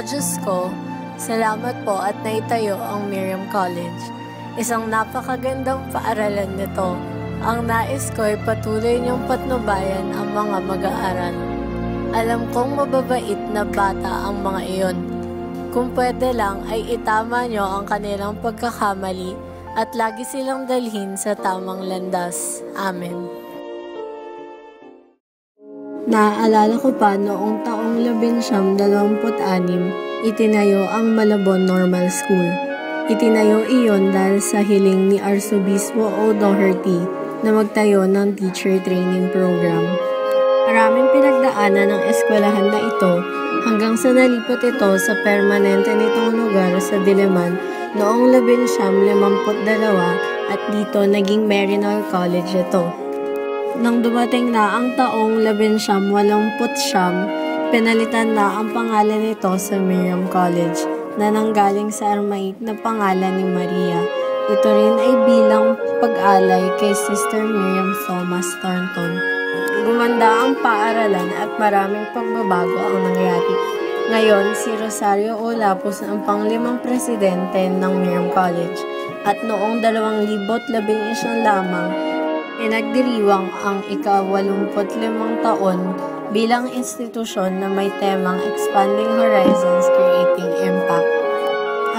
Diyos ko, salamat po at naitayo ang Miriam College. Isang napakagandang paaralan nito. Ang nais ko ay patuloy niyong patnubayan ang mga mag-aaral. Alam kong mababait na bata ang mga iyon. Kung pwede lang ay itama niyo ang kanilang pagkakamali at lagi silang dalhin sa tamang landas. Amen. Naaalala ko pa noong taong 1926, itinayo ang Malabon Normal School. Itinayo iyon dahil sa hiling ni Arsobispo O'Doherty na magtayo ng teacher training program. Maraming pinagdaanan ng eskwelahan na ito hanggang sa nalipat ito sa permanente nitong lugar sa Diliman noong 1952 at dito naging Maryknoll College ito. Nang dumating na ang taong 1989, pinalitan na ang pangalan nito sa Miriam College na nanggaling sa Aramaic na pangalan ni Maria. Ito rin ay bilang pag-alay kay Sister Miriam Thomas Thornton. Gumanda ang paaralan at maraming pagbabago ang nangyari. Ngayon, si Rosario O. Lapus ang pang-5 presidente ng Miriam College at noong 2011 lamang, pinagdiriwang ang ika-85 taon bilang institusyon na may temang Expanding Horizons, Creating Impact.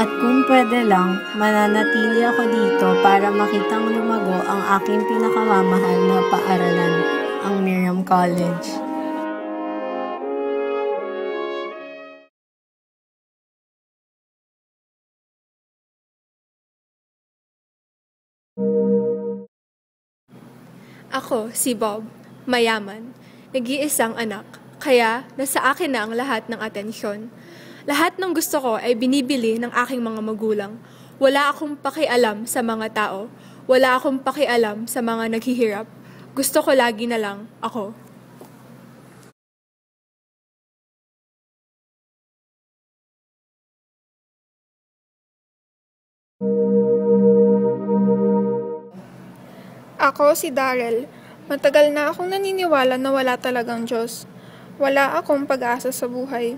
At kung pwede lang, mananatili ako dito para makitang lumago ang aking pinakamamahal na paaralan, ang Miriam College. Ako, si Bob, mayaman, nag-iisang anak, kaya nasa akin na ang lahat ng atensyon. Lahat ng gusto ko ay binibili ng aking mga magulang. Wala akong pakialam sa mga tao, wala akong pakialam sa mga naghihirap. Gusto ko lagi na lang ako. Ako si Darrell. Matagal na akong naniniwala na wala talagang Diyos. Wala akong pag-asa sa buhay.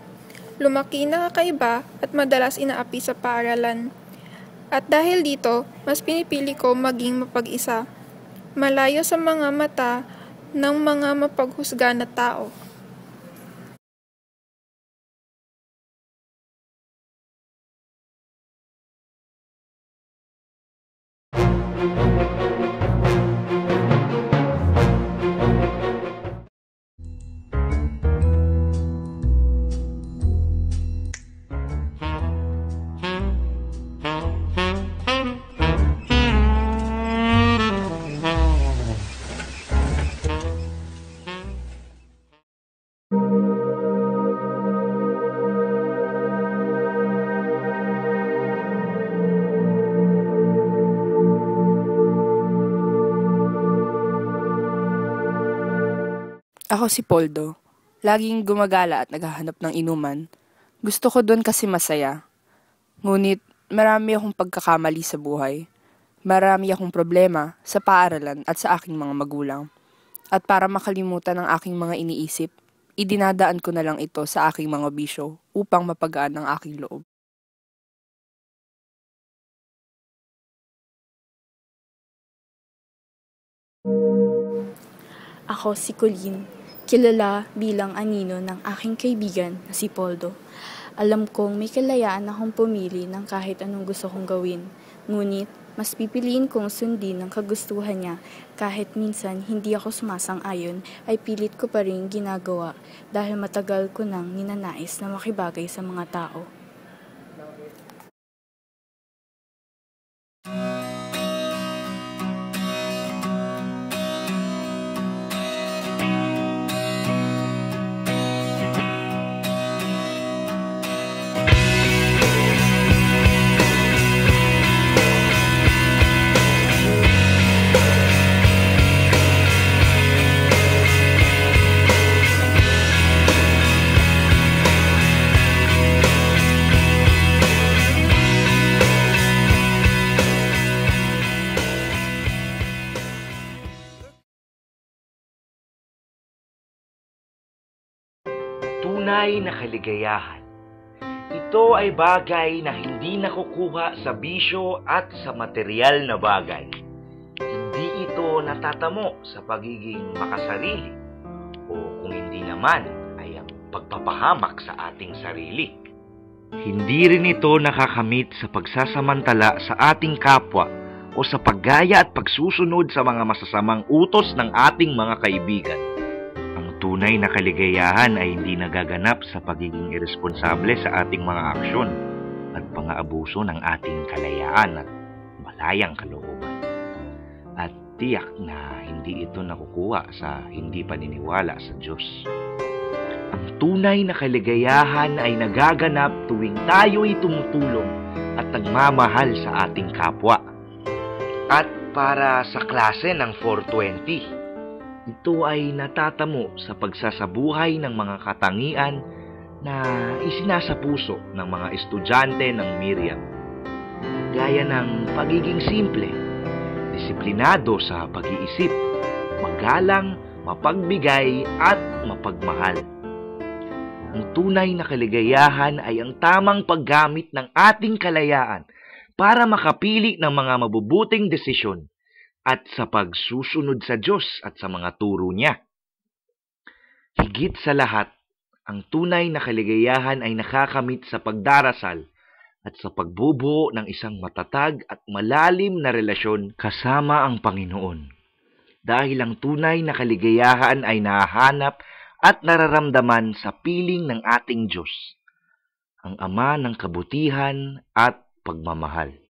Lumaki na kakaiba at madalas inaapi sa paaralan. At dahil dito, mas pinipili ko maging mapag-isa. Malayo sa mga mata ng mga mapaghusga na tao. Ako si Poldo. Laging gumagala at naghahanap ng inuman. Gusto ko doon kasi masaya. Ngunit marami akong pagkakamali sa buhay. Marami akong problema sa paaralan at sa aking mga magulang. At para makalimutan ang aking mga iniisip, idinadaan ko na lang ito sa aking mga bisyo upang mapagaan ang aking loob. Ako si Colleen, kilala bilang anino ng aking kaibigan na si Poldo. Alam kong may kalayaan akong pumili ng kahit anong gusto kong gawin. Ngunit, mas pipiliin kong sundin ang kagustuhan niya kahit minsan hindi ako sumasang-ayon ay pilit ko pa rin ginagawa dahil matagal ko nang ninanais na makibagay sa mga tao. Tunay na kaligayahan, Ito ay bagay na hindi nakukuha sa bisyo at sa material na bagay. Hindi ito natatamo sa pagiging makasarili o kung hindi naman ay ang pagpapahamak sa ating sarili. Hindi rin ito nakakamit sa pagsasamantala sa ating kapwa o sa paggaya at pagsusunod sa mga masasamang utos ng ating mga kaibigan. Ang tunay na kaligayahan ay hindi nagaganap sa pagiging irresponsable sa ating mga aksyon at pang-aabuso ng ating kalayaan at malayang kalooban. At tiyak na hindi ito nakukuha sa hindi paniniwala sa Diyos. Ang tunay na kaligayahan ay nagaganap tuwing tayo'y tumutulong at nagmamahal sa ating kapwa. At para sa klase ng 420, ito ay natatamo sa pagsasabuhay ng mga katangian na isinasapuso ng mga estudyante ng Miriam. Gaya ng pagiging simple, disiplinado sa pag-iisip, magalang, mapagbigay at mapagmahal. Ang tunay na kaligayahan ay ang tamang paggamit ng ating kalayaan para makapili ng mga mabubuting desisyon at sa pagsusunod sa Diyos at sa mga turo niya. Higit sa lahat, ang tunay na kaligayahan ay nakakamit sa pagdarasal at sa pagbubuo ng isang matatag at malalim na relasyon kasama ang Panginoon. Dahil ang tunay na kaligayahan ay nahahanap at nararamdaman sa piling ng ating Diyos, ang Ama ng kabutihan at pagmamahal.